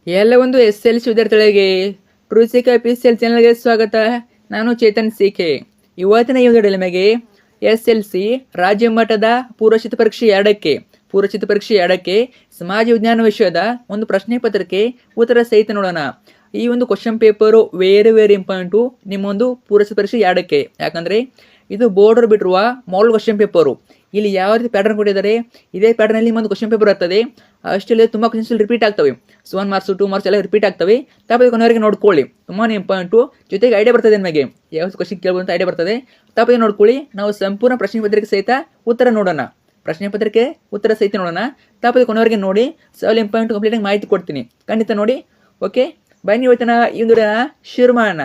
ಎಲ್ಲ ಒಂದು SLC ವಿದ್ಯಾರ್ಥಿಗಳಿಗೆ ಟ್ರೂಸಿಕ್ PCL ಚಾನಲ್ಗೆ ಸ್ವಾಗತ. ನಾನು ಚೇತನ್ CK. ಇವತ್ತಿನ ಈ ವಿಡಿಯೋದಲ್ಲಿ ನಿಮಗೆ SLC ರಾಜ್ಯ ಮಟ್ಟದ ಪೂರ್ವಸಿದ್ಧ ಪರೀಕ್ಷೆ 2ಕ್ಕೆ ಸಮಾಜ ವಿಜ್ಞಾನ ವಿಷಯದ ಒಂದು ಪ್ರಶ್ನೆ ಪತ್ರಿಕೆ ಉತ್ತರ ಸಹಿತ ನೋಡೋಣ. ಈ ಒಂದು ಕ್ವಶನ್ ಪೇಪರು ವೆರಿ ಇಂಪಾರ್ಟೆಂಟು ನಿಮ್ಮೊಂದು ಪೂರ್ವಸಿದ್ಧ ಪರೀಕ್ಷೆ 2ಕ್ಕೆ. ಯಾಕಂದರೆ ಇದು ಬೋರ್ಡರ್ ಬಿಟ್ಟಿರುವ ಮಾಡೆಲ್ ಕ್ವಶನ್ ಪೇಪರು. ಇಲ್ಲಿ ಯಾವ ರೀತಿ ಪ್ಯಾಟರ್ನ್ ಕೊಟ್ಟಿದ್ದಾರೆ, ಇದೇ ಪ್ಯಾಟರ್ನಲ್ಲಿ ಒಂದು ಕ್ವಶನ್ ಪೇಪರ್ ಬರ್ತದೆ. ಅಷ್ಟೇ ತುಂಬ ಕ್ವಶನ್ಸ್ ರಿಪೀಟ್ ಆಗ್ತವೆ. 1 ಮಾರ್ಕ್ಸ್ 2 ಮಾರ್ಕ್ಸ್ ಎಲ್ಲ ರಿಪೀಟ್ ಆಗ್ತವೆ. ತಪ್ಪದೆ ಕೊನೆವರೆಗೆ ನೋಡ್ಕೊಳ್ಳಿ, ತುಂಬಾ ಇಂಪಾರ್ಟೆಂಟು. ಜೊತೆಗೆ ಐಡಿಯಾ ಬರ್ತದೆ ನಿಮಗೆ ಯಾವ ಕ್ವಶನ್ ಕೇಳ್ಬೋದು ಅಂತ ಐಡಿಯಾ ಬರ್ತದೆ. ತಪ್ಪದೆ ನೋಡ್ಕೊಳ್ಳಿ. ನಾವು ಸಂಪೂರ್ಣ ಪ್ರಶ್ನೆ ಪತ್ರಿಕೆ ಸಹಿತ ಉತ್ತರ ನೋಡೋಣ. ತಪ್ಪದೆ ಕೊನೆವರೆಗೆ ನೋಡಿ. ಸವಾಲ್ ಇಂಪಾರ್ಟೆಂಟ್ ಕಂಪ್ಲೀಟಾಗಿ ಮಾಹಿತಿ ಕೊಡ್ತೀನಿ, ಖಂಡಿತ ನೋಡಿ. ಓಕೆ, ಬನ್ನಿ ಇವತ್ತಿನ ಈ ಒಂದು ಶುರು ಮಾಡೋಣ.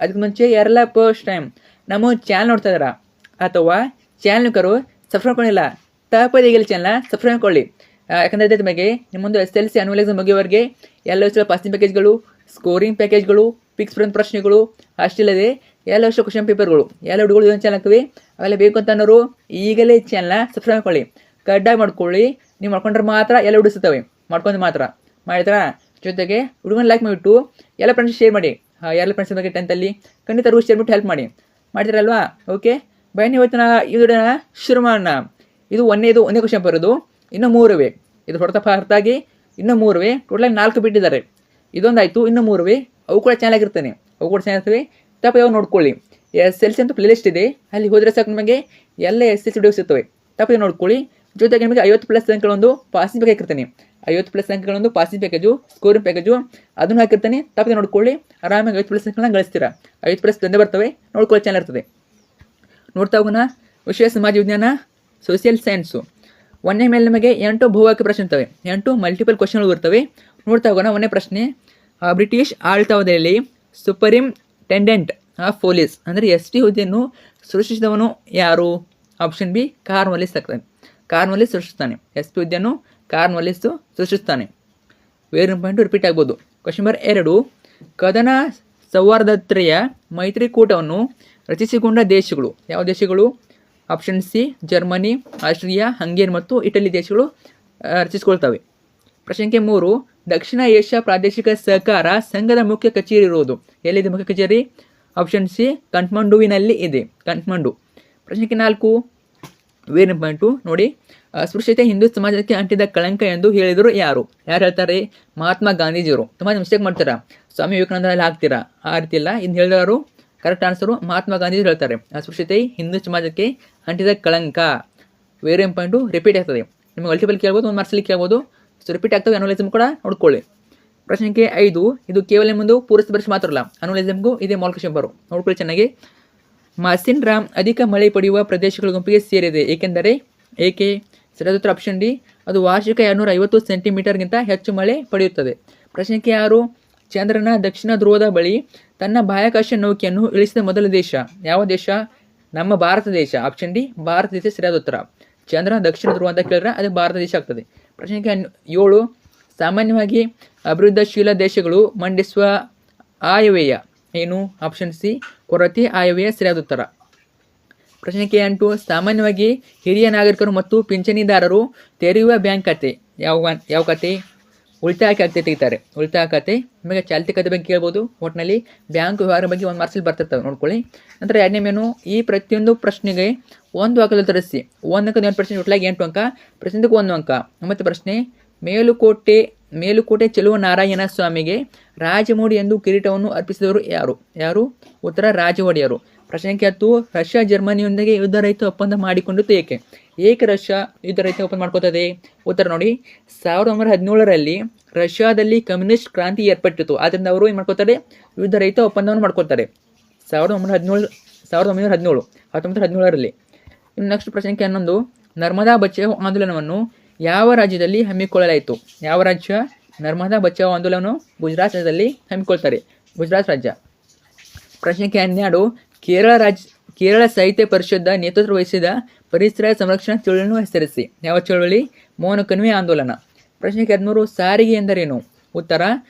ಅದಕ್ಕೆ ಮುಂಚೆ ಯಾರೆಲ್ಲ ಫಸ್ಟ್ ಟೈಮ್ ನಮ್ಮ ಚಾನಲ್ ನೋಡ್ತಾ ಇದ್ದಾರಾ ಅಥವಾ ಚಾನಲ್ಕರು ಸಬ್ಸ್ಕ್ರೈಬ್ ಮಾಡಿಲ್ಲ, ತಪ್ಪದೆ ಈಗಲೇ ಚಾನಲ್ನ ಸಬ್ಸ್ಕ್ರೈಬ್ ಮಾಡ್ಕೊಳ್ಳಿ. ಯಾಕಂದರೆ ಇದೇ ನಿಮಗೆ ನಿಮ್ಮೊಂದು SLC ಆನ್ಯುವಲ್ ಎಕ್ಸಾಮ್ ಮುಗಿಯುವವರೆಗೆ ಎಲ್ಲ ವರ್ಷಗಳ ಪಾಸಿಂಗ್ ಪ್ಯಾಕೇಜ್ಗಳು, ಸ್ಕೋರಿಂಗ್ ಪ್ಯಾಕೇಜ್ಗಳು, ಫಿಕ್ಸ್ ಪ್ರಶ್ನೆಗಳು, ಅಷ್ಟಿಲ್ಲದೆ ಎಲ್ಲ ವರ್ಷ ಕ್ವಶನ್ ಪೇಪರ್ಗಳು ಎಲ್ಲ ಹುಡುಗರು ಇದೊಂದು ಚಾನಲ್ ಆಗ್ತವೆ. ಅವೆಲ್ಲ ಬೇಕು ಅಂತ ಅನ್ನೋರು ಈಗಲೇ ಚಾನಲ್ನ ಸಬ್ಸ್ಕ್ರೈಬ್ ಮಾಡ್ಕೊಳ್ಳಿ, ಕಡ್ಡಾಯ ಮಾಡ್ಕೊಳ್ಳಿ. ನೀವು ಮಾಡ್ಕೊಂಡ್ರೆ ಮಾತ್ರ ಎಲ್ಲ ಹುಡುಗಿಸ್ತವೆ, ಮಾಡ್ಕೊಂಡು ಮಾತ್ರ ಮಾಡಿದ್ರಾ. ಜೊತೆಗೆ ಹುಡುಗನ ಲೈಕ್ ಮಾಡಿಬಿಟ್ಟು ಎಲ್ಲ ಫ್ರೆಂಡ್ಸ್ ಶೇರ್ ಮಾಡಿ. ಎಲ್ಲ ಫ್ರೆಂಡ್ಸ್ ಬಗ್ಗೆ 10th ಖಂಡಿತ ರೂಲ್ಸ್ ಶೇರ್ ಬಿಟ್ಟು ಹೆಲ್ಪ್ ಮಾಡ್ತೀರಲ್ವಾ. ಓಕೆ, ಬನ್ನಿ ಇವತ್ತಿನ ಈ ವಿಡಿಯೋನ ಶುರು ಮಾಡೋಣ. ಇದು ಒಂದೇ ಕ್ವಶನ್ ಬರೋದು, ಇನ್ನೂ 3 ಇದು ಹೊರತಾಗಿ ಇನ್ನೂ 3 ಟೋಟಲಾಗಿ 4 ಬಿಟ್ಟಿದ್ದಾರೆ. ಇದೊಂದಾಯಿತು, ಇನ್ನೂ 3 ಅವು ಕೂಡ ಚೆನ್ನಾಗಿರ್ತಾನೆ, ತಪ್ಪ ಯಾವ ನೋಡ್ಕೊಳ್ಳಿ. SLC ಅಂತ ಪ್ಲೇಲಿಸ್ಟ್ ಇದೆ, ಅಲ್ಲಿ ಹೋದರೆ ಸಾಕು ನಿಮಗೆ ಎಲ್ಲ SLC ವಿಡಿಯೋಸ್ ಇರ್ತವೆ. ತಪ್ಪದೆ ನೋಡ್ಕೊಳ್ಳಿ. ಜೊತೆಗೆ ನಿಮಗೆ 50+ ಅಂಕಗಳೊಂದು ಪಾಸಿಂಗ್ ಪ್ಯಾಕೇಜ್ ಹಾಕಿರ್ತಾನೆ. 50+ ಅಂಕಗಳೊಂದು ಪಾಸಿಂಗ್ ಪ್ಯಾಕೇಜು, ಸ್ಕೋರಿಂಗ್ ಪ್ಯಾಕೇಜು ಅದನ್ನು ಹಾಕಿರ್ತಾನೆ. ತಪ್ಪದೆ ನೋಡ್ಕೊಳ್ಳಿ. ಆರಾಮಾಗಿ 50+ ಅಂಕಗಳನ್ನ ಗಳಿಸ್ತೀರಾ. 50+ ತಂದೆ ಬರ್ತವೆ, ನೋಡ್ಕೊಳ್ಳಿ, ಚಾನಲ್ ಇರ್ತದೆ. ನೋಡ್ತಾ ಹೋಗೋಣ. ವಿಷಯ ಸಮಾಜ ವಿಜ್ಞಾನ, ಸೋಷಿಯಲ್ ಸೈನ್ಸು. 1ನೇ ಮೇಲೆ ನಿಮಗೆ 8 ಬಹುವಾಕ್ಯ ಪ್ರಶ್ನೆ ಇರ್ತವೆ, 8 ಮಲ್ಟಿಪಲ್ ಕ್ವಶನ್ಗಳು ಇರ್ತವೆ. ನೋಡ್ತಾ ಹೋಗೋಣ. 1ನೇ ಪ್ರಶ್ನೆ, ಬ್ರಿಟಿಷ್ ಆಡಳಿತಾವಧಿಯಲ್ಲಿ ಸೂಪರಿಂಟೆಂಡೆಂಟ್ ಆಫ್ ಪೊಲೀಸ್ ಅಂದರೆ ST ಹುದ್ದೆಯನ್ನು ಸೃಷ್ಟಿಸಿದವನು ಯಾರು? ಆಪ್ಷನ್ ಬಿ ಕಾರ್ನ್ವಾಲಿಸ್ ಆಗ್ತದೆ. ಕಾರ್ನ್ವಾಲಿಸ್ ಸೃಷ್ಟಿಸ್ತಾನೆ. SP ಹುದ್ದೆಯನ್ನು ಕಾರ್ನ್ವಾಲಿಸ್ ಸೃಷ್ಟಿಸ್ತಾನೆ. ವೇರ್ ಪಾಯಿಂಟು ರಿಪೀಟ್ ಆಗ್ಬೋದು. ಕ್ವಶನ್ ನಂಬರ್ 2, ಕದನ ಸೌಹಾರ್ದತೆಯ ಮೈತ್ರಿಕೂಟವನ್ನು ರಚಿಸಿಕೊಂಡ ದೇಶಗಳು ಯಾವ ದೇಶಗಳು? Option C Germany, Austria, Hungary ಮತ್ತು ಇಟಲಿ ದೇಶಗಳು ರಚಿಸಿಕೊಳ್ತವೆ. ಪ್ರಶ್ನೆ ಸಂಖ್ಯೆ 3, ದಕ್ಷಿಣ ಏಷ್ಯಾ ಪ್ರಾದೇಶಿಕ ಸಹಕಾರ ಸಂಘದ ಮುಖ್ಯ ಕಚೇರಿ ಇರುವುದು ಎಲ್ಲಿದೆ? ಮುಖ್ಯ ಕಚೇರಿ ಆಪ್ಷನ್ ಸಿ ಕಠ್ಮಂಡುವಿನಲ್ಲಿ ಇದೆ, ಕಠ್ಮಂಡು. ಪ್ರಶ್ನೆ ಸಂಖ್ಯೆ 4, ವೇರ್ ಪಾಯಿಂಟು ನೋಡಿ. ಸ್ಪೃಶ್ಯತೆ ಹಿಂದೂ ಸಮಾಜಕ್ಕೆ ಅಂಟಿದ ಕಳಂಕ ಎಂದು ಹೇಳಿದರು ಯಾರು ಹೇಳ್ತಾರೆ? ಮಹಾತ್ಮ ಗಾಂಧೀಜಿಯವರು. ತುಂಬ ಮಿಸ್ಟೇಕ್ ಮಾಡ್ತೀರಾ, ಸ್ವಾಮಿ ವಿವೇಕಾನಂದ ಎಲ್ಲ ಹಾಕ್ತೀರಾ, ಆ ರೀತಿ ಇಲ್ಲ. ಇನ್ನು ಹೇಳಿದವರು ಕರೆಕ್ಟ್ ಆನ್ಸರು ಮಹಾತ್ಮ ಗಾಂಧೀಜಿ ಹೇಳ್ತಾರೆ. ಅಸ್ಪೃಶ್ಯತೆ ಹಿಂದೂ ಸಮಾಜಕ್ಕೆ ಅಂಟಿದ ಕಳಂಕ. ವೇರಿ ಇಂಪಾರ್ಟೆಂಟು ರಿಪೀಟ್ ಆಗ್ತದೆ. ನಿಮಗೆ ಮಲ್ಟಿಪಲ್ ಕೇಳ್ಬೋದು, 1 ಮಾರ್ಕ್ಸಲ್ಲಿ ಕೇಳ್ಬೋದು. ಸೊ ರಿಪೀಟ್ ಆಗ್ತವೆ. ಅನುವಲಿಸಮ್ ಕೂಡ ನೋಡ್ಕೊಳ್ಳಿ. ಪ್ರಶ್ನೆ ಸಂಖ್ಯೆ 5, ಇದು ಕೇವಲ ನಿಮ್ಮದು ಪೂರ್ವಸಿದ್ಧ ಪರೀಕ್ಷೆ ಮಾತ್ರ ಅಲ್ಲ, ಅನುವಲಿಸಮ್ಗೂ ಇದೇ ಮಾಲ್ ಕ್ವಶನ್ ಬರು, ನೋಡ್ಕೊಳ್ಳಿ ಚೆನ್ನಾಗಿ. ಮಾಸಿನ್ ರಾಮ್ ಅಧಿಕ ಮಳೆ ಪಡೆಯುವ ಪ್ರದೇಶಗಳ ಗುಂಪಿಗೆ ಸೇರಿದೆ ಏಕೆ? ಸರಿಯಾದ ಉತ್ತರ ಆಪ್ಷನ್ ಡಿ, ಅದು ವಾರ್ಷಿಕ 250 ಸೆಂಟಿಮೀಟರ್ಗಿಂತ ಹೆಚ್ಚು ಮಳೆ ಪಡೆಯುತ್ತದೆ. ಪ್ರಶ್ನೆ ಸಂಖ್ಯೆ 6, ಚಂದ್ರನ ದಕ್ಷಿಣ ಧ್ರುವದ ಬಳಿ ತನ್ನ ಬಾಹ್ಯಾಕಾಶ ನೌಕೆಯನ್ನು ಇಳಿಸಿದ ಮೊದಲ ದೇಶ ಯಾವ ದೇಶ? ನಮ್ಮ ಭಾರತ ದೇಶ. ಆಪ್ಷನ್ ಡಿ ಭಾರತ ದೇಶ ಸರಿಯಾದ ಉತ್ತರ. ಚಂದ್ರನ ದಕ್ಷಿಣ ಧ್ರುವ ಅಂತ ಕೇಳಿದ್ರೆ ಅದು ಭಾರತ ದೇಶ ಆಗ್ತದೆ. ಪ್ರಶ್ನೆ ಸಂಖ್ಯೆ 7, ಸಾಮಾನ್ಯವಾಗಿ ಅಭಿವೃದ್ಧಿಶೀಲ ದೇಶಗಳು ಮಂಡಿಸುವ ಆಯವ್ಯಯ ಏನು? ಆಪ್ಷನ್ ಸಿ ಕೊರತೆ ಆಯವ್ಯಯ ಸರಿಯಾದ ಉತ್ತರ. ಪ್ರಶ್ನೆ ಸಂಖ್ಯೆ 8, ಸಾಮಾನ್ಯವಾಗಿ ಹಿರಿಯ ನಾಗರಿಕರು ಮತ್ತು ಪಿಂಚಣಿದಾರರು ತೆರೆಯುವ ಬ್ಯಾಂಕ್ ಖಾತೆ ಯಾವ ಖಾತೆ? ಉಳಿತಾಯ ಖಾತೆ ತೆಗಿತಾರೆ, ಉಳಿತಾಯ ಖಾತೆ. ನಿಮಗೆ ಚಾಲ್ತಿ ಖಾತೆ ಬಗ್ಗೆ ಕೇಳ್ಬೋದು. ಒಟ್ಟಿನಲ್ಲಿ ಬ್ಯಾಂಕ್ ವ್ಯವಹಾರ ಬಗ್ಗೆ 1 ಮಾರ್ಕ್ಸಲ್ಲಿ ಬರ್ತಿರ್ತವೆ, ನೋಡ್ಕೊಳ್ಳಿ. ನಂತರ 2ನೇ ಮೇನು, ಈ ಪ್ರತಿಯೊಂದು ಪ್ರಶ್ನೆಗೆ 1 ಅಂಕದಲ್ಲಿ ತರಿಸಿ. 1 ಅಂಕದ 1 ಪ್ರಶ್ನೆ ಒಟ್ಟಾಗಿ 8 ಅಂಕ, ಪ್ರತಿಯೊಂದಕ್ಕೂ 1 ಅಂಕ. ಮತ್ತು ಪ್ರಶ್ನೆ, ಮೇಲುಕೋಟೆ ಚೆಲುವ ನಾರಾಯಣ ಸ್ವಾಮಿಗೆ ರಾಜಮೋಡಿ ಎಂದು ಕಿರೀಟವನ್ನು ಅರ್ಪಿಸಿದವರು ಯಾರು? ಉತ್ತರ ರಾಜ ಒಡೆಯರು. ಪ್ರಶ್ನೆ ಸಂಖ್ಯೆ 10, ರಷ್ಯಾ ಜರ್ಮನಿಯೊಂದಿಗೆ ಯುದ್ಧ ರಹಿತ ಒಪ್ಪಂದ ಮಾಡಿಕೊಂಡಿತ್ತು ಏಕೆ ರಷ್ಯಾ ಯುದ್ಧ ರಹಿತ ಒಪ್ಪಂದ ಮಾಡ್ಕೋತದೆ? ಉತ್ತರ ನೋಡಿ. 1917ರಲ್ಲಿ ರಷ್ಯಾದಲ್ಲಿ ಕಮ್ಯುನಿಸ್ಟ್ ಕ್ರಾಂತಿ ಏರ್ಪಟ್ಟಿತ್ತು. ಆದ್ದರಿಂದ ಅವರು ಏನು ಮಾಡ್ಕೋತಾರೆ? ಯುದ್ಧ ರಹಿತ ಒಪ್ಪಂದವನ್ನು ಮಾಡ್ಕೋತಾರೆ. 1917ರಲ್ಲಿ. ಇನ್ನು ನೆಕ್ಸ್ಟ್ ಪ್ರಶ್ನೆ ಸಂಖ್ಯೆ 11, ನರ್ಮದಾ ಬಚಾವೋ ಆಂದೋಲನವನ್ನು ಯಾವ ರಾಜ್ಯದಲ್ಲಿ ಹಮ್ಮಿಕೊಳ್ಳಲಾಯಿತು? ಯಾವ ರಾಜ್ಯ? ನರ್ಮದಾ ಬಚಾವೋ ಆಂದೋಲನವನ್ನು ಗುಜರಾತ್ ರಾಜ್ಯದಲ್ಲಿ ಹಮ್ಮಿಕೊಳ್ತಾರೆ, ಗುಜರಾತ್ ರಾಜ್ಯ. ಪ್ರಶ್ನೆ ಸಂಖ್ಯೆ 12, ಕೇರಳ ಸಾಹಿತ್ಯ ಪರಿಷತ್ ನೇತೃತ್ವ ವಹಿಸಿದ ಪರಿಸರ ಸಂರಕ್ಷಣಾ ಚಳುವಳಿಯನ್ನು ಹೆಸರಿಸಿ ಯಾವ ಚಳುವಳಿ? ಮೌನ ಕಣಿವೆ ಆಂದೋಲನ. ಪ್ರಶ್ನೆ ಸಂಖ್ಯೆ 13, ಸಾರಿಗೆ ಎಂದರೇನು? ಉತ್ತರ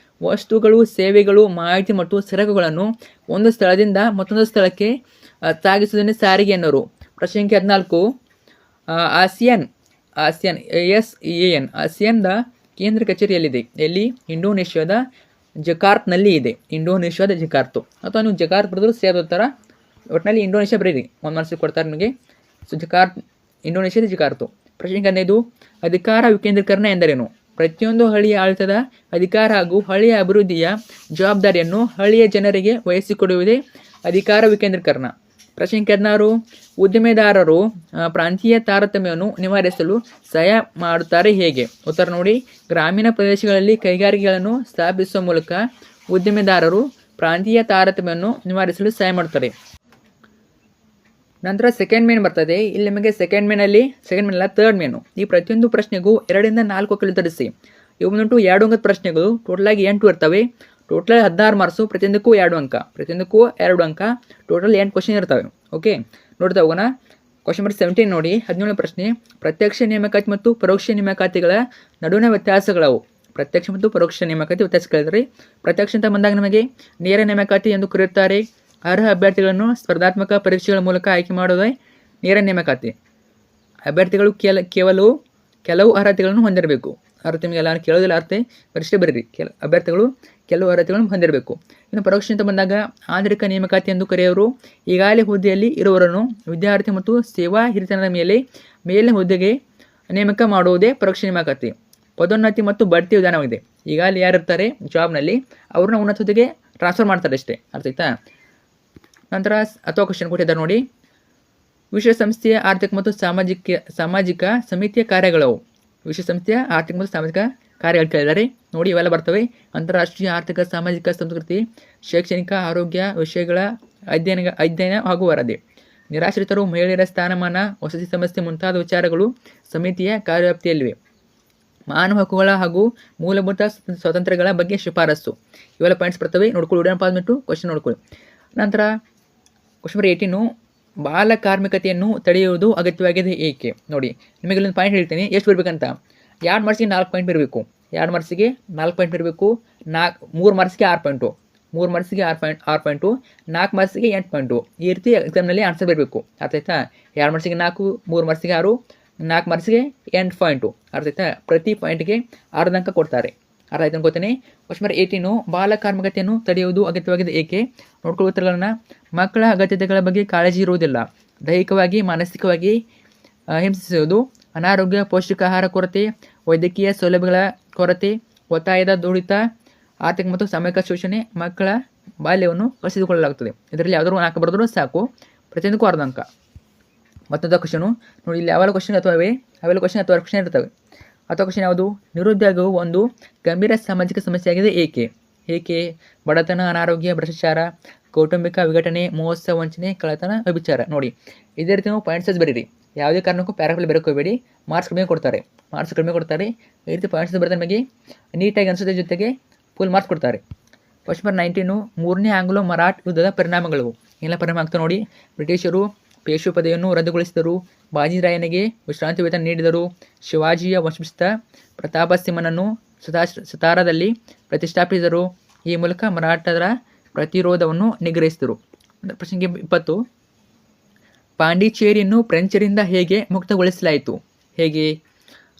ವಸ್ತುಗಳು, ಸೇವೆಗಳು, ಮಾಹಿತಿ ಮತ್ತು ಸರಕುಗಳನ್ನು ಒಂದು ಸ್ಥಳದಿಂದ ಮತ್ತೊಂದು ಸ್ಥಳಕ್ಕೆ ಸಾಗಿಸುವುದನ್ನೇ ಸಾರಿಗೆ ಎನ್ನುವರು. ಪ್ರಶ್ನೆ ಸಂಖ್ಯೆ 14, ಆಸಿಯಾನ್ ASEAN ಆಸಿಯಾನ್ದ ಕೇಂದ್ರ ಕಚೇರಿ ಎಲ್ಲಿದೆ? ಎಲ್ಲಿ? ಇಂಡೋನೇಷ್ಯಾದ ಜಕಾರ್ತ್ನಲ್ಲಿ ಇದೆ. ಇಂಡೋನೇಷ್ಯಾದ ಜಕಾರ್ತು, ಅಥವಾ ನೀವು ಜಕಾರ್ತ್ ಬರೆದ್ರು ಸೇರಿದ ಉತ್ತರ. ಒಟ್ಟಿನಲ್ಲಿ ಇಂಡೋನೇಷ್ಯಾ ಬರೀರಿ, ಒಂದು ಮನಸ್ಸಿಗೆ ಕೊಡ್ತಾರೆ ನಿಮಗೆ. ಸೊ ಜಕಾರ್ತ್, ಇಂಡೋನೇಷ್ಯಾದ ಜಕಾರ್ತು. ಪ್ರಶ್ನೆ 15, ಅಧಿಕಾರ ವಿಕೇಂದ್ರೀಕರಣ ಎಂದರೇನು? ಪ್ರತಿಯೊಂದು ಹಳ್ಳಿಯ ಆಡಳಿತದ ಅಧಿಕಾರ ಹಾಗೂ ಹಳ್ಳಿಯ ಅಭಿವೃದ್ಧಿಯ ಜವಾಬ್ದಾರಿಯನ್ನು ಹಳ್ಳಿಯ ಜನರಿಗೆ ವಹಿಸಿಕೊಡುವುದೇ ಅಧಿಕಾರ ವಿಕೇಂದ್ರೀಕರಣ. ಪ್ರಶ್ನೆ 16, ಉದ್ದಿಮೆದಾರರು ಪ್ರಾಂತೀಯ ತಾರತಮ್ಯವನ್ನು ನಿವಾರಿಸಲು ಸಹಾಯ ಮಾಡುತ್ತಾರೆ ಹೇಗೆ? ಉತ್ತರ ನೋಡಿ, ಗ್ರಾಮೀಣ ಪ್ರದೇಶಗಳಲ್ಲಿ ಕೈಗಾರಿಕೆಗಳನ್ನು ಸ್ಥಾಪಿಸುವ ಮೂಲಕ ಉದ್ದಿಮೆದಾರರು ಪ್ರಾಂತೀಯ ತಾರತಮ್ಯವನ್ನು ನಿವಾರಿಸಲು ಸಹಾಯ ಮಾಡುತ್ತಾರೆ. ನಂತರ ಸೆಕೆಂಡ್ ಮೇನ್ ಬರ್ತದೆ. ಇಲ್ಲಿ ನಿಮಗೆ ಸೆಕೆಂಡ್ ಮೇನ್ ಅಲ್ಲ, ಥರ್ಡ್ ಮೇನು. ಈ ಪ್ರತಿಯೊಂದು ಪ್ರಶ್ನೆಗೂ 2 ಇಂದ 4 ಅಂಕ ಉತ್ತರಿಸಿ. ಇವು ಬಂದ್ಬಿಟ್ಟು 2 ಅಂಕದ ಪ್ರಶ್ನೆಗಳು, ಟೋಟಲಾಗಿ 8 ಇರ್ತವೆ. ಟೋಟಲ್ 16 ಮಾರ್ಕ್ಸು, ಪ್ರತಿಯೊಂದಕ್ಕೂ 2 ಅಂಕ, ಟೋಟಲ್ 8 ಕ್ವಶನ್ ಇರ್ತವೆ. ಓಕೆ, ನೋಡ್ತಾ ಹೋಗೋಣ. ಕ್ವಶನ್ ನಂಬರ್ 17 ನೋಡಿ, 17ನೇ ಪ್ರಶ್ನೆ. ಪ್ರತ್ಯಕ್ಷ ನೇಮಕಾತಿ ಮತ್ತು ಪರೋಕ್ಷ ನೇಮಕಾತಿಗಳ ನಡುವಿನ ವ್ಯತ್ಯಾಸಗಳವು? ಪ್ರತ್ಯಕ್ಷ ಮತ್ತು ಪರೋಕ್ಷ ನೇಮಕಾತಿ ವ್ಯತ್ಯಾಸಗಳಿದ್ರೆ, ಪ್ರತ್ಯಕ್ಷ ಅಂತ ಬಂದಾಗ ನಮಗೆ ನೇರ ನೇಮಕಾತಿ ಎಂದು ಕರೆಯುತ್ತಾರೆ. ಅರ್ಹ ಅಭ್ಯರ್ಥಿಗಳನ್ನು ಸ್ಪರ್ಧಾತ್ಮಕ ಪರೀಕ್ಷೆಗಳ ಮೂಲಕ ಆಯ್ಕೆ ಮಾಡುವುದೇ ನೇರ ನೇಮಕಾತಿ. ಅಭ್ಯರ್ಥಿಗಳು ಕೆಲವು ಅರ್ಹತೆಗಳನ್ನು ಹೊಂದಿರಬೇಕು. ಅರ್ಹತೆ ನಿಮಗೆಲ್ಲ ಕೇಳೋದಿಲ್ಲ, ಅರ್ಥ ಪರೀಕ್ಷೆ ಬರೀರಿ. ಅಭ್ಯರ್ಥಿಗಳು ಕೆಲವು ಅರ್ಹತೆಗಳನ್ನು ಹೊಂದಿರಬೇಕು. ಇನ್ನು ಪರೋಕ್ಷ ಅಂತ ಬಂದಾಗ ಆಂತರಿಕ ನೇಮಕಾತಿ ಎಂದು ಕರೆಯುವರು. ಈಗಾಗಲೇ ಹುದ್ದೆಯಲ್ಲಿ ಇರುವವರನ್ನು ವಿದ್ಯಾರ್ಥಿ ಮತ್ತು ಸೇವಾ ಹಿರಿತನದ ಮೇಲೆ ಹುದ್ದೆಗೆ ನೇಮಕ ಮಾಡುವುದೇ ಪರೋಕ್ಷ ನೇಮಕಾತಿ. ಪದೋನ್ನತಿ ಮತ್ತು ಬಡ್ತಿ ವಿಧಾನವಾಗಿದೆ. ಈಗಾಗಲೇ ಯಾರಿರ್ತಾರೆ ಜಾಬ್ನಲ್ಲಿ ಅವ್ರನ್ನ ಉನ್ನತ ಹುದ್ದೆಗೆ ಟ್ರಾನ್ಸ್ಫರ್ ಮಾಡ್ತಾರೆ ಅಷ್ಟೇ, ಅರ್ಥ ಆಯ್ತಾ? ನಂತರ ಅಥವಾ ಕ್ವಶನ್ ಕೊಟ್ಟಿದ್ದಾರೆ ನೋಡಿ, ವಿಶ್ವಸಂಸ್ಥೆಯ ಆರ್ಥಿಕ ಮತ್ತು ಸಾಮಾಜಿಕ ಸಮಿತಿಯ ಕಾರ್ಯಗಳವು? ವಿಶ್ವಸಂಸ್ಥೆಯ ಆರ್ಥಿಕ ಮತ್ತು ಸಾಮಾಜಿಕ ಕಾರ್ಯಗಳು ಕೇಳಿದ್ದಾರೆ ನೋಡಿ, ಇವೆಲ್ಲ ಬರ್ತವೆ. ಅಂತಾರಾಷ್ಟ್ರೀಯ ಆರ್ಥಿಕ ಸಾಮಾಜಿಕ ಸಂಸ್ಕೃತಿ, ಶೈಕ್ಷಣಿಕ, ಆರೋಗ್ಯ ವಿಷಯಗಳ ಅಧ್ಯಯನ ಹಾಗೂ ವರದಿ. ನಿರಾಶ್ರಿತರು, ಮಹಿಳೆಯರ ಸ್ಥಾನಮಾನ, ವಸತಿ ಸಮಸ್ಯೆ ಮುಂತಾದ ವಿಚಾರಗಳು ಸಮಿತಿಯ ಕಾರ್ಯವ್ಯಾಪ್ತಿಯಲ್ಲಿವೆ. ಮಾನವ ಹಕ್ಕುಗಳ ಹಾಗೂ ಮೂಲಭೂತ ಸ್ವಾತಂತ್ರ್ಯಗಳ ಬಗ್ಗೆ ಶಿಫಾರಸು. ಇವೆಲ್ಲ ಪಾಯಿಂಟ್ಸ್ ಬರ್ತವೆ, ನೋಡ್ಕೊಳ್ಳಿ. ಉಡನ್ ಪಾಸ್ಬಿಟ್ಟು ಕ್ವಶನ್ ನೋಡ್ಕೊಳ್ಳಿ. ನಂತರ ಕ್ವಶನ್ ನಂಬರ್ 18, ಬಾಲ ಕಾರ್ಮಿಕತೆಯನ್ನು ತಡೆಯುವುದು ಅಗತ್ಯವಾಗಿದೆ ಏಕೆ? ನೋಡಿ, ನಿಮಗೆ ಇಲ್ಲೊಂದು ಪಾಯಿಂಟ್ ಹೇಳ್ತೀನಿ, ಎಷ್ಟು ಬರಬೇಕಂತ. 2 ಮಾರ್ಕ್ಸಿಗೆ 4 ಪಾಯಿಂಟ್ ಬರಬೇಕು. 2 ಮಾರ್ಕ್ಸಿಗೆ 4 ಪಾಯಿಂಟ್ ಬರಬೇಕು. 3 ಮಾರ್ಕ್ಸಿಗೆ 6 ಪಾಯಿಂಟು, 3 ಮಾರ್ಕ್ಸಿಗೆ 6 ಪಾಯಿಂಟು, 4 ಮಾರ್ಕ್ಸಿಗೆ 8 ಪಾಯಿಂಟು. ಈ ರೀತಿ ಎಕ್ಸಾಮ್ನಲ್ಲಿ ಆನ್ಸರ್ ಬರಬೇಕು, ಅರ್ಥ ಆಯ್ತಾ? 2 ಮಾರ್ಕ್ಸಿಗೆ 4, 3 ಮಾರ್ಕ್ಸಿಗೆ 6, 4 ಮಾರ್ಕ್ಸಿಗೆ 8 ಪಾಯಿಂಟು, ಅರ್ಥ ಆಯ್ತಾ? ಪ್ರತಿ ಪಾಯಿಂಟ್ಗೆ 6 ಅಂಕ ಕೊಡ್ತಾರೆ, ಅರ್ಥ ಆಯ್ತು ಅನ್ಕೋತೀನಿ. ಕ್ವಶನ್ ನಂಬರ್ 18, ಬಾಲ ಕಾರ್ಮಿಕತೆಯನ್ನು ತಡೆಯುವುದು ಅಗತ್ಯವಾಗಿದೆ ಏಕೆ? ನೋಡ್ಕೊಳ್ಳುತ್ತಿರಲ್ಲ. ಮಕ್ಕಳ ಅಗತ್ಯತೆಗಳ ಬಗ್ಗೆ ಕಾಳಜಿ ಇರುವುದಿಲ್ಲ. ದೈಹಿಕವಾಗಿ, ಮಾನಸಿಕವಾಗಿ ಹಿಂಸಿಸುವುದು, ಅನಾರೋಗ್ಯ, ಪೌಷ್ಟಿಕಾಹಾರ ಕೊರತೆ, ವೈದ್ಯಕೀಯ ಸೌಲಭ್ಯಗಳ ಕೊರತೆ, ಒತ್ತಾಯದ ದುಡಿತ, ಆರ್ಥಿಕ ಮತ್ತು ಸಾಮಾಜಿಕ ಶೋಷಣೆ, ಮಕ್ಕಳ ಬಾಲ್ಯವನ್ನು ಕಸಿದುಕೊಳ್ಳಲಾಗುತ್ತದೆ. ಇದರಲ್ಲಿ ಯಾವುದಾದ್ರು 4 ಬರೆದರೂ ಸಾಕು, ಪ್ರತಿಯೊಂದಕ್ಕೂ 6 ಅಂಕ. ಮತ್ತೊಂದು ಕ್ವಶನು ನೋಡಿ, ಇಲ್ಲಿ ಅವೆಲ್ಲ ಕ್ವಶನ್ ಅಥವಾ ಕ್ವಶನ್ ಇರ್ತವೆ. ಅಥವಾ ಕ್ವಶನ್ ಯಾವುದು? ನಿರುದ್ಯೋಗವು ಒಂದು ಗಂಭೀರ ಸಾಮಾಜಿಕ ಸಮಸ್ಯೆಯಾಗಿದೆ ಏಕೆ? ಬಡತನ, ಅನಾರೋಗ್ಯ, ಭ್ರಷ್ಟಾಚಾರ, ಕೌಟುಂಬಿಕ ವಿಘಟನೆ, ಮೋಸ, ವಂಚನೆ, ಕಳ್ಳತನ, ವ್ಯಭಿಚಾರ. ನೋಡಿ, ಇದೇ ರೀತಿ ನಾವು ಪಾಯಿಂಟ್ಸಸ್ ಬರೀರಿ. ಯಾವುದೇ ಕಾರಣಕ್ಕೂ ಪ್ಯಾರಾಗ್ರಾಫ್ ಬರೋಕೋಬೇಡಿ, ಮಾರ್ಕ್ಸ್ ಕಡಿಮೆ ಕೊಡ್ತಾರೆ. ಈ ರೀತಿ ಪಾಯಿಂಟ್ಸ್ ಬರೆದ ನಮಗೆ ನೀಟಾಗಿ ಅನಿಸೋದ್ರ ಜೊತೆಗೆ ಫುಲ್ ಮಾರ್ಕ್ಸ್ ಕೊಡ್ತಾರೆ. ಕ್ವಶನ್ ನಂಬರ್ 19, 3ನೇ ಆಂಗ್ಲೋ ಮರಾಠ ಯುದ್ಧದ ಪರಿಣಾಮಗಳು. ಎಲ್ಲ ಪರಿಣಾಮ ಆಗ್ತವೆ ನೋಡಿ. ಬ್ರಿಟಿಷರು ಪೇಶ್ವೆ ಪದವಿಯನ್ನು ರದ್ದುಗೊಳಿಸಿದರು. ಬಾಜಿರಾಯನಿಗೆ ವಿಶ್ರಾಂತಿ ವೇತನ ನೀಡಿದರು. ಶಿವಾಜಿಯ ವಂಶಸ್ಥ ಪ್ರತಾಪ ಸಿಂಹನನ್ನು ಸತಾರಾದಲ್ಲಿ ಪ್ರತಿಷ್ಠಾಪಿಸಿದರು. ಈ ಮೂಲಕ ಮರಾಠರ ಪ್ರತಿರೋಧವನ್ನು ನಿಗ್ರಹಿಸಿದರು. ಪ್ರಶ್ನೆ 20, ಪಾಂಡಿಚೇರಿಯನ್ನು ಫ್ರೆಂಚರಿಂದ ಹೇಗೆ ಮುಕ್ತಗೊಳಿಸಲಾಯಿತು? ಹೇಗೆ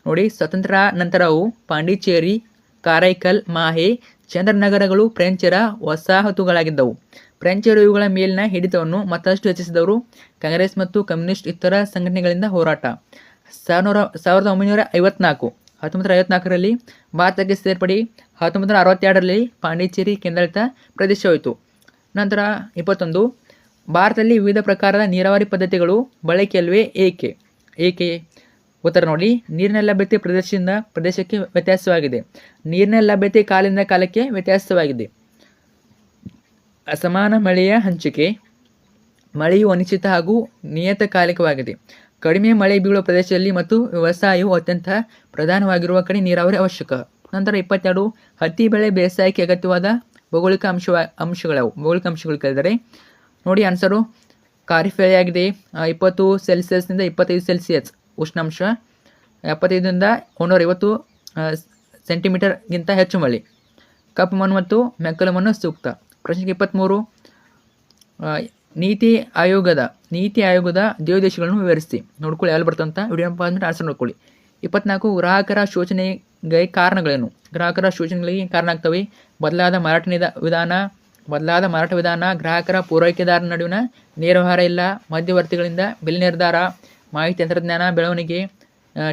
ನೋಡಿ, ಸ್ವತಂತ್ರ ನಂತರವು ಪಾಂಡಿಚೇರಿ, ಕಾರೈಕಲ್, ಮಾಹೆ, ಚಂದ್ರನಗರಗಳು ಫ್ರೆಂಚರ ವಸಾಹತುಗಳಾಗಿದ್ದವು. ಫ್ರೆಂಚರು ಇವುಗಳ ಮೇಲಿನ ಹಿಡಿತವನ್ನು ಮತ್ತಷ್ಟು ಹೆಚ್ಚಿಸಿದವರು. ಕಾಂಗ್ರೆಸ್ ಮತ್ತು ಕಮ್ಯುನಿಸ್ಟ್ ಇತರ ಸಂಘಟನೆಗಳಿಂದ ಹೋರಾಟ. 1954ರಲ್ಲಿ ಭಾರತಕ್ಕೆ ಸೇರ್ಪಡೆ. 1962ರಲ್ಲಿ ಪಾಂಡಿಚೇರಿ ಕೇಂದ್ರಾಡಳಿತ ಪ್ರದೇಶವಾಯಿತು. ನಂತರ 21, ಭಾರತದಲ್ಲಿ ವಿವಿಧ ಪ್ರಕಾರದ ನೀರಾವರಿ ಪದ್ಧತಿಗಳು ಬಳಕೆಯಲ್ವೇ ಏಕೆ? ಉತ್ತರ ನೋಡಿ, ನೀರಿನ ಲಭ್ಯತೆ ಪ್ರದೇಶದಿಂದ ಪ್ರದೇಶಕ್ಕೆ ವ್ಯತ್ಯಾಸವಾಗಿದೆ. ನೀರಿನ ಲಭ್ಯತೆ ಕಾಲದಿಂದ ಕಾಲಕ್ಕೆ ವ್ಯತ್ಯಾಸವಾಗಿದೆ. ಅಸಮಾನ ಮಳೆಯ ಹಂಚಿಕೆ. ಮಳೆಯು ಅನಿಶ್ಚಿತ ಹಾಗೂ ನಿಯತಕಾಲಿಕವಾಗಿದೆ. ಕಡಿಮೆ ಮಳೆ ಬೀಳುವ ಪ್ರದೇಶದಲ್ಲಿ ಮತ್ತು ವ್ಯವಸಾಯವು ಅತ್ಯಂತ ಪ್ರಧಾನವಾಗಿರುವ ಕಡೆ ನೀರಾವರಿ ಅವಶ್ಯಕ. ನಂತರ 22, ಹತ್ತಿ ಬೆಳೆ ಬೇಸಾಯಕ್ಕೆ ಅಗತ್ಯವಾದ ಭೌಗೋಳಿಕ ಅಂಶಗಳು ಕೇಳಿದರೆ ನೋಡಿ, ಆನ್ಸರು ಖಾರಿಫ್ ಬೆಳೆಯಾಗಿದೆ. 20 ಸೆಲ್ಸಿಯಸ್ನಿಂದ 25 ಸೆಲ್ಸಿಯಸ್ ಉಷ್ಣಾಂಶ, 75ರಿಂದ 150 ಸೆಂಟಿಮೀಟರ್ಗಿಂತ ಹೆಚ್ಚು ಮಳೆ. ಕಪ್ಪು ಮಣ್ಣು ಮತ್ತು ಮೆಕ್ಕಲು ಮಣ್ಣು ಸೂಕ್ತ. ಪ್ರಶ್ನೆ 23, ನೀತಿ ಆಯೋಗದ ದೇವದೇಶಗಳನ್ನು ವಿವರಿಸಿ. ನೋಡ್ಕೊಳ್ಳಿ, ಯಾರು ಬರ್ತಂತ ವಿಡಿಯೋ ಆನ್ಸರ್ ನೋಡ್ಕೊಳ್ಳಿ. 24, ಗ್ರಾಹಕರ ಶೋಷಣೆ ಕಾರಣಗಳೇನು? ಗ್ರಾಹಕರ ಶೋಷಣೆಗಳಿಗೆ ಕಾರಣ ಆಗ್ತವೆ. ಬದಲಾದ ಮಾರಾಟ ವಿಧಾನ, ಗ್ರಾಹಕರ ಪೂರೈಕೆದಾರರ ನಡುವಿನ ನೇರ ವ್ಯವಹಾರ ಇಲ್ಲ, ಮಧ್ಯವರ್ತಿಗಳಿಂದ ಬೆಲೆ ನಿರ್ಧಾರ, ಮಾಹಿತಿ ತಂತ್ರಜ್ಞಾನ ಬೆಳವಣಿಗೆ,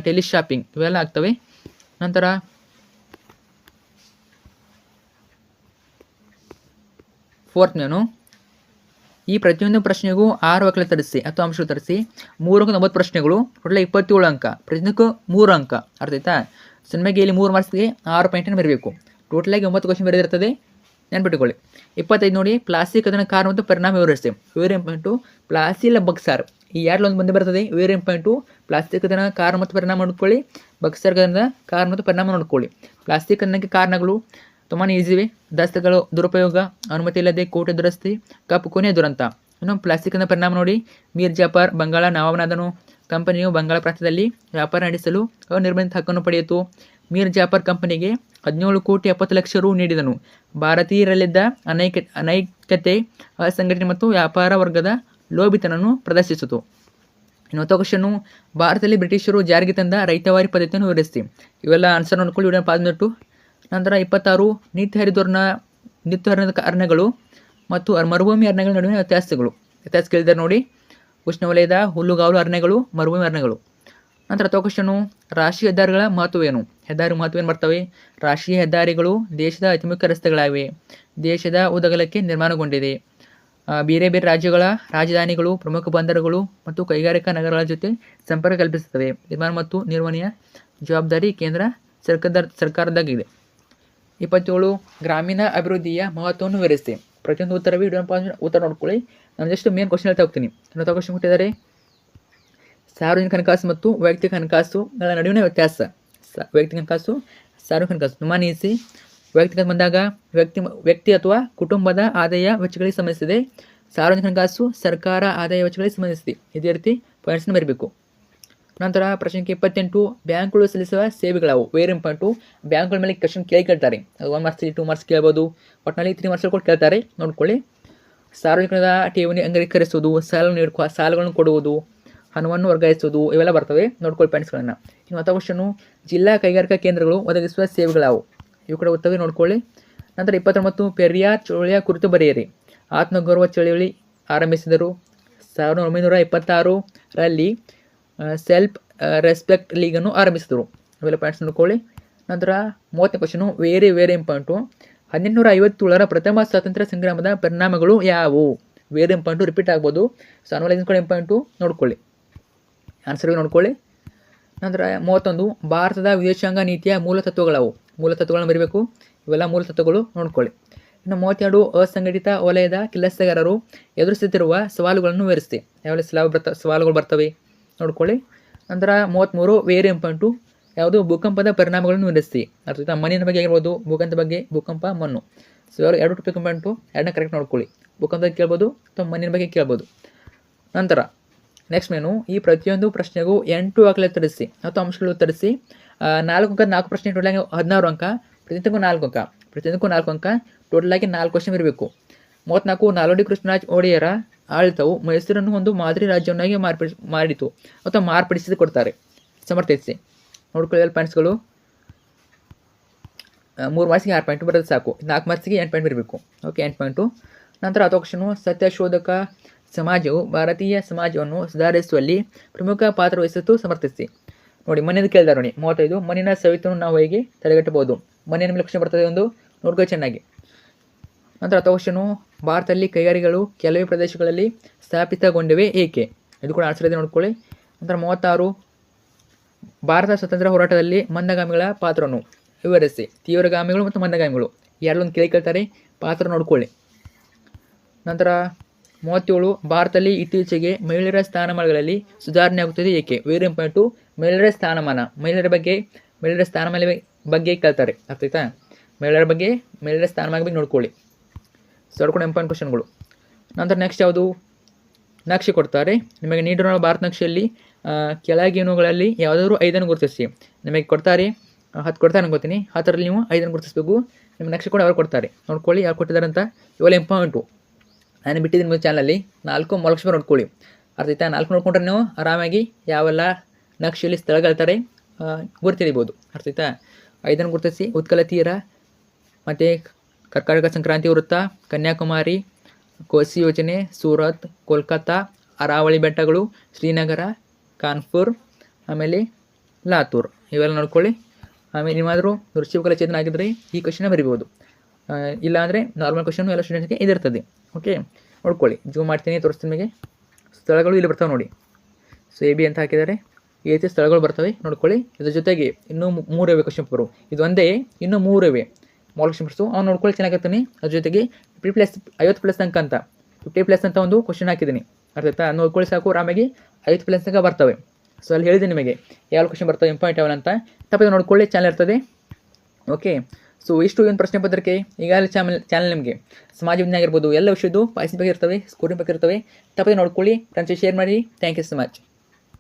ಟೆಲಿಶಾಪಿಂಗ್ ಇವೆಲ್ಲ ಆಗ್ತವೆ. ನಂತರ ಫೋರ್ತ್ ಮೇನು, ಈ ಪ್ರತಿಯೊಂದು ಪ್ರಶ್ನೆಗೂ 6 ಅಂಕಗಳು ತರಿಸಿ ಅಥವಾ ಅಂಶಗಳು ತರಿಸಿ. 3 ಅಂಕ 90 ಪ್ರಶ್ನೆಗಳು, ಟೋಟಲ್ 27 ಅಂಕ, ಪ್ರತಿಯೊಂದಕ್ಕೂ 3 ಅಂಕ. ಅರ್ಥ ಆಯ್ತಾ? ಸೊ ನಿಮಗೆ ಇಲ್ಲಿ 3 ಮಾರ್ಕ್ಸ್ಗೆ 6 ಪಾಯಿಂಟನ್ನು ಬರಬೇಕು. ಟೋಟಲಾಗಿ 9 ಕ್ವಶನ್ ಬರೆದಿರ್ತದೆ, ನೆನ್ಪಿಟ್ಟುಕೊಳ್ಳಿ. 25 ನೋಡಿ, ಪ್ಲಾಸ್ಟಿಕ್ ಅದನ್ನು ಕಾರಣ ಮತ್ತು ಪರಿಣಾಮ ವಿವರಿಸಿ. ವೇರಿಯಂ ಪಾಯಿಂಟು ಪ್ಲಾಸ್ಟಿಕ್ ಬಕ್ಸಾರ್, ಈ ಒಂದು ಬಂದು ಬರ್ತದೆ. ವೇರಿಯಂ ಪಾಯಿಂಟು ಪ್ಲಾಸ್ಟಿಕ್ ಅದನ್ನು ಕಾರಣ ಮತ್ತು ಪರಿಣಾಮ ನೋಡ್ಕೊಳ್ಳಿ, ಬಕ್ಸಾರ್ ಅದನ್ನು ಕಾರಣ ಮತ್ತು ಪರಿಣಾಮ ನೋಡ್ಕೊಳ್ಳಿ. ಪ್ಲಾಸ್ಟಿಕ್ ಅನ್ನೋಕ್ಕೆ ಕಾರಣಗಳು ತುಂಬಾ ಈಸಿವೆ. ದಸ್ತಗಳು ದುರುಪಯೋಗ, ಅನುಮತಿ ಇಲ್ಲದೆ ಕೋಟೆ ದುರಸ್ತಿ, ಕಪ್ಪು ಕೊನೆಯ ದುರಂತ. ಇನ್ನು ಪ್ಲಾಸ್ಟಿಕ್ ಅನ್ನ ಪರಿಣಾಮ ನೋಡಿ, ಮೀರ್ ಜಾಫರ್ ಬಂಗಾಳ ನವಾಬನಾದನು. ಕಂಪನಿಯು ಬಂಗಾಳ ಪ್ರಾಂತ್ಯದಲ್ಲಿ ವ್ಯಾಪಾರ ನಡೆಸಲು ಅನಿರ್ಬಂಧಿತ ಹಕ್ಕನ್ನು ಪಡೆಯಿತು. ಮೀರ್ ಜಾಫರ್ ಕಂಪನಿಗೆ 17,70,00,000 ರು ನೀಡಿದನು. ಭಾರತೀಯರಲ್ಲಿದ್ದ ಅನೈಕ್ಯತೆ, ಅಸಂಘಟನೆ ಮತ್ತು ವ್ಯಾಪಾರ ವರ್ಗದ ಲೋಭಿತನನ್ನು ಪ್ರದರ್ಶಿಸಿತು. ಇನ್ನು ಕ್ವಶನ್ನು, ಭಾರತದಲ್ಲಿ ಬ್ರಿಟಿಷರು ಜಾರಿಗೆ ತಂದ ರೈತವಾರಿ ಪದ್ಧತಿಯನ್ನು ವಿವರಿಸಿ. ಇವೆಲ್ಲ ಆನ್ಸರ್ ನೋಡ್ಕೊಳ್ಳಿ, ವಿಡಿಯೋ ಪಾಸ್ ಮಾಡಿಟ್ಟು. ನಂತರ 26, ನಿತ್ಯ ಹರಿದ ಅರಣ್ಯಗಳು ಮತ್ತು ಮರುಭೂಮಿ ಅರಣ್ಯಗಳ ನಡುವಿನ ವ್ಯತ್ಯಾಸ ಕೇಳಿದ್ದಾರೆ ನೋಡಿ. ಉಷ್ಣವಲಯದ ಹುಲ್ಲುಗಾವಲು ಅರಣ್ಯಗಳು, ಮರುಭೂಮಿ ಅರಣ್ಯಗಳು. ನಂತರ ಕ್ವಶನ್ನು, ರಾಷ್ಟ್ರೀಯ ಹೆದ್ದಾರಿಗಳ ಮಹತ್ವವೇನು? ಹೆದ್ದಾರಿ ಮಹತ್ವ ಏನು ಬರ್ತವೆ? ರಾಷ್ಟ್ರೀಯ ಹೆದ್ದಾರಿಗಳು ದೇಶದ ಅತಿ ಮುಖ್ಯ ರಸ್ತೆಗಳಾಗಿವೆ. ದೇಶದ ಉದ್ದಗಲಕ್ಕೆ ನಿರ್ಮಾಣಗೊಂಡಿದೆ. ಬೇರೆ ಬೇರೆ ರಾಜ್ಯಗಳ ರಾಜಧಾನಿಗಳು, ಪ್ರಮುಖ ಬಂದರುಗಳು ಮತ್ತು ಕೈಗಾರಿಕಾ ನಗರಗಳ ಜೊತೆ ಸಂಪರ್ಕ ಕಲ್ಪಿಸುತ್ತವೆ. ನಿರ್ಮಾಣ ಮತ್ತು ನಿರ್ವಹಣೆಯ ಜವಾಬ್ದಾರಿ ಕೇಂದ್ರ ಸರ್ಕಾರದಾಗಿದೆ. 27, ಗ್ರಾಮೀಣ ಅಭಿವೃದ್ಧಿಯ ಮಹತ್ವವನ್ನು ವಿವರಿಸಿ. ಪ್ರತಿಯೊಂದು ಉತ್ತರವೇ ಉತ್ತರ ನೋಡ್ಕೊಳ್ಳಿ. ನಾನು ಜಸ್ಟ್ ಮೇನ್ ಕ್ವಶನ್ ಹೇಳ್ತಾ ಹೋಗ್ತೀನಿ. ಕ್ವಶನ್ ಕೊಟ್ಟಿದ್ದಾರೆ, ಸಾರ್ವಜನಿಕ ಹಣಕಾಸು ಮತ್ತು ವೈಯಕ್ತಿಕ ಹಣಕಾಸುಗಳ ನಡುವಿನ ವ್ಯತ್ಯಾಸ. ವೈಯಕ್ತಿಕ ಹಣಕಾಸು, ಸಾರ್ವಜನಿಕ ಹಣಕಾಸು ತುಂಬಾ ಈಸಿ. ವೈಯಕ್ತಿಕ ಬಂದಾಗ ವ್ಯಕ್ತಿ ಅಥವಾ ಕುಟುಂಬದ ಆದಾಯ ವೆಚ್ಚಗಳಿಗೆ ಸಂಬಂಧಿಸಿದೆ. ಸಾರ್ವಜನಿಕ ಹಣಕಾಸು ಸರ್ಕಾರ ಆದಾಯ ವೆಚ್ಚಗಳಿಗೆ ಸಂಬಂಧಿಸಿದೆ. ಇದೇ ರೀತಿ ಪಾಯಿಂಟ್ಸ್ನ ಬರಬೇಕು. ನಂತರ ಪ್ರಶ್ನೆ 28, ಬ್ಯಾಂಕ್ಗಳು ಸಲ್ಲಿಸುವ ಸೇವೆಗಳವು? Very important. ಬ್ಯಾಂಕ್ಗಳ ಮೇಲೆ ಕ್ವಶನ್ ಕೇಳ್ತಾರೆ. ಅದು 1 ಮಾರ್ಕ್ಸ್ 2 ಮಾರ್ಕ್ಸ್ ಕೇಳ್ಬೋದು, ಒಟ್ಟಿನಲ್ಲಿ 3 ಮಾರ್ಕ್ಸ್ ಕೂಡ ಕೇಳ್ತಾರೆ, ನೋಡ್ಕೊಳ್ಳಿ. ಸಾರ್ವಜನಿಕರ ಠೇವಣಿ ಅಂಗೀಕರಿಸುವುದು, ಸಾಲಗಳನ್ನು ಕೊಡುವುದು, ಹಣವನ್ನು ವರ್ಗಾಯಿಸುವುದು, ಇವೆಲ್ಲ ಬರ್ತವೆ, ನೋಡ್ಕೊಳ್ಳಿ ಪಾಯಿಂಟ್ಸ್ಗಳನ್ನು. ಇನ್ನು ಕ್ವಶನ್ನು, ಜಿಲ್ಲಾ ಕೈಗಾರಿಕಾ ಕೇಂದ್ರಗಳು ಒದಗಿಸುವ ಸೇವೆಗಳವು? ಇವು ಕೂಡ ಉತ್ತವೆ, ನೋಡ್ಕೊಳ್ಳಿ. ನಂತರ 29, ಪೆರಿಯಾರ್ ಚಳುವಳಿಯ ಕುರಿತು ಬರೆಯಿರಿ. ಆತ್ಮಗೌರವ ಚಳುವಳಿ ಆರಂಭಿಸಿದರು. 1926 ರಲ್ಲಿ ಸೆಲ್ಫ್ ರೆಸ್ಪೆಕ್ಟ್ ಲೀಗನ್ನು ಆರಂಭಿಸಿದರು. ಅವೆಲ್ಲ ಪಾಯಿಂಟ್ಸ್ ನೋಡ್ಕೊಳ್ಳಿ. ನಂತರ 30ನೇ ಕ್ವಶನು, ವೆರಿ ಇಂಪಾರ್ಟೆಂಟು. 1857ರ ಪ್ರಥಮ ಸ್ವಾತಂತ್ರ್ಯ ಸಂಗ್ರಾಮದ ಪರಿಣಾಮಗಳು ಯಾವುವು? ವೆರಿ ಇಂಪಾರ್ಟೆಂಟು, ರಿಪೀಟ್ ಆಗ್ಬೋದು. ಸೊ ಅನಲೈಸಿಂಗ್ ಕೂಡ ಇಂಪಾರ್ಟೆಂಟು, ನೋಡ್ಕೊಳ್ಳಿ, ಆನ್ಸರ್ಗೆ ನೋಡ್ಕೊಳ್ಳಿ. ನಂತರ 31, ಭಾರತದ ವಿದೇಶಾಂಗ ನೀತಿಯ ಮೂಲ ತತ್ವಗಳವು? ಮೂಲ ತತ್ವಗಳನ್ನು ಬರೀಬೇಕು, ಇವೆಲ್ಲ ಮೂಲ ತತ್ವಗಳು, ನೋಡ್ಕೊಳ್ಳಿ. ಇನ್ನು 32, ಅಸಂಘಟಿತ ವಲಯದ ಕೆಲಸಗಾರರು ಎದುರಿಸುತ್ತಿರುವ ಸವಾಲುಗಳನ್ನು ವಿವರಿಸಿ. ಯಾವೆಲ್ಲ ಸವಾಲುಗಳು ಬರ್ತವೆ ನೋಡ್ಕೊಳ್ಳಿ. ನಂತರ 33, ವೆರಿ ಇಂಪಾರ್ಟೆಂಟು, ಯಾವುದು? ಭೂಕಂಪದ ಪರಿಣಾಮಗಳನ್ನು ವಿವರಿಸಿ. ಅರ್ಥಾತ್ ಮಣ್ಣಿನ ಬಗ್ಗೆ ಆಗಿರ್ಬೋದು, ಭೂಕಂಪ, ಮಣ್ಣು. ಸೊ 2 ಟಾಪಿಕ್ ಇಂಪಾರ್ಟೆಂಟು, 2ನ ಕರೆಕ್ಟ್ ನೋಡ್ಕೊಳ್ಳಿ. ಭೂಕಂಪದ ಕೇಳ್ಬೋದು ಅಥವಾ ಮಣ್ಣಿನ ಬಗ್ಗೆ ಕೇಳ್ಬೋದು. ನಂತರ ನೆಕ್ಸ್ಟ್ ಮೇನು, ಈ ಪ್ರತಿಯೊಂದು ಪ್ರಶ್ನೆಗೂ 8 ಅಂಕಗಳು ಉತ್ತರಿಸಿ ಅಥವಾ ಅಂಶಗಳು ಉತ್ತರಿಸಿ. 4 ಅಂಕ 4 ಪ್ರಶ್ನೆ, ಟೋಟಲಾಗಿ 16 ಅಂಕ, ಪ್ರತಿಯೊಂದಕ್ಕೂ 4 ಅಂಕ, ಟೋಟಲಾಗಿ 4 ಕ್ವಶನ್ ಇರಬೇಕು. 34, ನಾಲ್ವಡಿ ಕೃಷ್ಣರಾಜ ಒಡೆಯರ ಆಡಳಿತವು ಮೈಸೂರನ್ನು ಒಂದು ಮಾದರಿ ರಾಜ್ಯವನ್ನಾಗಿ ಮಾಡಿತು ಅಥವಾ ಮಾರ್ಪಡಿಸಿ ಕೊಡ್ತಾರೆ, ಸಮರ್ಥಿಸಿ. ನೋಡ್ಕೊಳ್ಳಿ ಪಾಯಿಂಟ್ಸ್ಗಳು. 3 ಮಾರ್ಕ್ಸಿಗೆ 6 ಪಾಯಿಂಟ್ ಬರೋದು ಸಾಕು. 4 ಮಾರ್ಕ್ಸಿಗೆ 8 ಪಾಯಿಂಟ್ ಬರಬೇಕು. Okay, 8 point. ನಂತರ ಕ್ವಶನು, ಸತ್ಯಶೋಧಕ ಸಮಾಜವು ಭಾರತೀಯ ಸಮಾಜವನ್ನು ಸುಧಾರಿಸುವಲ್ಲಿ ಪ್ರಮುಖ ಪಾತ್ರ ವಹಿಸಿತು, ಸಮರ್ಥಿಸಿ. ನೋಡಿ, ಮಣ್ಣಿನ ಕೇಳಿದಾರೆ ನೋಡಿ. 35, ಮಣ್ಣಿನ ಸವೆತವನ್ನು ನಾವು ಹೇಗೆ ತಡೆಗಟ್ಟಬಹುದು? ಮಣ್ಣಿನ ಮೇಲೆ ಕ್ವಶನ್ ಬರ್ತದೆ, ಒಂದು ನೋಡ್ಕೋ ಚೆನ್ನಾಗಿ. ನಂತರ ಕ್ವಶನು, ಭಾರತದಲ್ಲಿ ಕೈಗಾರಿಕೆಗಳು ಕೆಲವೇ ಪ್ರದೇಶಗಳಲ್ಲಿ ಸ್ಥಾಪಿತಗೊಂಡಿವೆ ಏಕೆ? ಇದು ಕೂಡ ಆನ್ಸರ್ ಇದೆ, ನೋಡ್ಕೊಳ್ಳಿ. ನಂತರ 36, ಭಾರತ ಸ್ವಾತಂತ್ರ್ಯ ಹೋರಾಟದಲ್ಲಿ ಮಂದಗಾಮಿಗಳ ಪಾತ್ರವನ್ನು ವಿವರಿಸಿ. ತೀವ್ರಗಾಮಿಗಳು ಮತ್ತು ಮಂದಗಾಮಿಗಳು ಎರಡೊಂದು ಕೇಳ್ತಾರೆ, ಪಾತ್ರ ನೋಡ್ಕೊಳ್ಳಿ. ನಂತರ 37, ಭಾರತದಲ್ಲಿ ಇತ್ತೀಚೆಗೆ ಮಹಿಳೆಯರ ಸ್ಥಾನಮಾನಗಳಲ್ಲಿ ಸುಧಾರಣೆ ಆಗುತ್ತದೆ ಏಕೆ? ವೆರಿ ಇಂಪಾರ್ಟೆಂಟು, ಮಹಿಳೆಯರ ಸ್ಥಾನಮಾನ, ಮಹಿಳೆಯರ ಸ್ಥಾನಮಾನ ಬಗ್ಗೆ ಕೇಳ್ತಾರೆ, ಆಗ್ತೈತಾ? ಮಹಿಳೆಯರ ಸ್ಥಾನಮಾನ ಬಗ್ಗೆ ನೋಡ್ಕೊಳ್ಳಿ. ಸೊ ಕೂಡ ಇಂಪಾರ್ಟೆಂಟ್ ಕ್ವಶನ್ಗಳು. ನಂತರ ನೆಕ್ಸ್ಟ್ ಯಾವುದು? ನಕ್ಷೆ ಕೊಡ್ತಾರೆ. ನಿಮಗೆ ನೀಡಿರುವ ಭಾರತ ನಕ್ಷೆಯಲ್ಲಿ ಕೆಳಗಿನವುಗಳಲ್ಲಿ ಯಾವುದಾದ್ರೂ 5 ಗುರುತಿಸಿ. ನಿಮಗೆ ಕೊಡ್ತಾರೆ 10 ಕೊಡ್ತಾರೆ ಅನ್ಕೋತೀನಿ. 10ರಲ್ಲಿ ನೀವು 5 ಗುರುತಿಸಬೇಕು. ನಿಮ್ಮ ನಕ್ಷೆ ಕೂಡ ಅವ್ರು ಕೊಡ್ತಾರೆ, ನೋಡ್ಕೊಳ್ಳಿ ಯಾರು ಕೊಟ್ಟಿದ್ದಾರೆ ಅಂತ. ಇವೆಲ್ಲ ಇಂಪಾರ್ಟೆಂಟು, ನಾನು ಬಿಟ್ಟಿದ್ದೀನಿ ನಿಮ್ಮ ಚಾನಲಲ್ಲಿ. 4 ಲಕ್ಷ ನೋಡ್ಕೊಳ್ಳಿ, ಅರ್ಥ ಆಯ್ತಾ? 4 ನೋಡ್ಕೊಂಡ್ರೆ ನೀವು ಆರಾಮಾಗಿ ಯಾವೆಲ್ಲ ನಕ್ಷೆಯಲ್ಲಿ ಸ್ಥಳಗಳಿರ್ತಾರೆ ಗುರುತಿಡಿಬೋದು, ಅರ್ಥ ಆಯ್ತಾ? ಐದನ್ನು ಗುರುತಿಸಿ ಉತ್ಕಲ ತೀರ ಮತ್ತು ಕರ್ನಾಟಕ ಸಂಕ್ರಾಂತಿ ವೃತ್ತ, ಕನ್ಯಾಕುಮಾರಿ, ಕೋಸಿ ಯೋಜನೆ, ಸೂರತ್, ಕೋಲ್ಕತ್ತಾ, ಅರಾವಳಿ ಬೆಟ್ಟಗಳು, ಶ್ರೀನಗರ, ಕಾನ್ಪುರ್, ಆಮೇಲೆ ಲಾತೂರ್ ಇವೆಲ್ಲ ನೋಡ್ಕೊಳ್ಳಿ. ಆಮೇಲೆ ನೀವಾದರೂ ವೃಶ್ಚಿಕ ಚೇತನ ಆಗಿದ್ದರೆ ಈ ಕ್ವಶನ್ನ ಬರಿಬೋದು. ಇಲ್ಲ ಅಂದರೆ ನಾರ್ಮಲ್ ಕ್ವಶನ್ನು ಎಲ್ಲ ಸ್ಟೂಡೆಂಟ್ಸ್ಗೆ ಇದಿರ್ತದೆ. ಓಕೆ, ನೋಡ್ಕೊಳ್ಳಿ. ಜೂಮ್ ಮಾಡ್ತೀನಿ, ತೋರಿಸ್ತೀನಿ ನಿಮಗೆ. ಸ್ಥಳಗಳು ಇಲ್ಲಿ ಬರ್ತಾವೆ ನೋಡಿ. ಸೊ ಎ ಬಿ ಅಂತ ಹಾಕಿದ್ದಾರೆ. ಈ ರೀತಿ ಸ್ಥಳಗಳು ಬರ್ತವೆ ನೋಡ್ಕೊಳ್ಳಿ. ಇದ್ರ ಜೊತೆಗೆ ಇನ್ನೂ 3 ಇವೆ ಕ್ವಶನ್ ಪೇಪರು. ಇದು ಒಂದೇ, ಇನ್ನೂ 3 ಇವೆ ಮಾಲ್ ಕ್ವಶನ್ ಪೇಪರ್ಸು. ಅವ್ನು ನೋಡ್ಕೊಳ್ಳಿ ಚೆನ್ನಾಗಿರ್ತೀನಿ. ಅದ್ರ ಜೊತೆಗೆ 50+ ಅಂಕ ಅಂತ 50+ ಅಂತ ಒಂದು ಕ್ವಶನ್ ಹಾಕಿದ್ದೀನಿ. ಅರ್ಥ ಆಯ್ತಾ? ನೋಡ್ಕೊಳ್ಳಿ ಸಾಕು. ಆರಾಮಾಗಿ 50+ ತನಕ ಬರ್ತವೆ. ಸೊ ಅಲ್ಲಿ ಹೇಳಿದೆ ನಿಮಗೆ ಯಾವ ಕ್ವಶನ್ ಬರ್ತವೆ, ಇಂಪಾರ್ಟೆಂಟ್ ಯಾವಲ್ಲ ಅಂತ. ತಪ್ಪದೆ ನೋಡ್ಕೊಳ್ಳಿ, ಚಾನಲ್ ಇರ್ತದೆ. ಓಕೆ, ಸೊ ಇಷ್ಟು ಏನು ಪ್ರಶ್ನೆ ಪತ್ರಿಕೆ. ಈಗಾಗಲೇ ಚಾನಲ್ ನಿಮಗೆ ಸಮಾಜ ವಿಜ್ಞಾನ ಆಗಿರ್ಬೋದು ಎಲ್ಲ ವಿಷಯದ್ದು ಪಾಯ್ಸಿನ ಬಗ್ಗೆ ಇರ್ತವೆ, ಸ್ಕೋರಿಂಗ್ ಬಗ್ಗೆ ಇರ್ತವೆ. ತಪ್ಪದೆ ನೋಡ್ಕೊಳ್ಳಿ, ಫ್ರೆಂಡ್ಸ್ ಶೇರ್ ಮಾಡಿ. Thank you so much.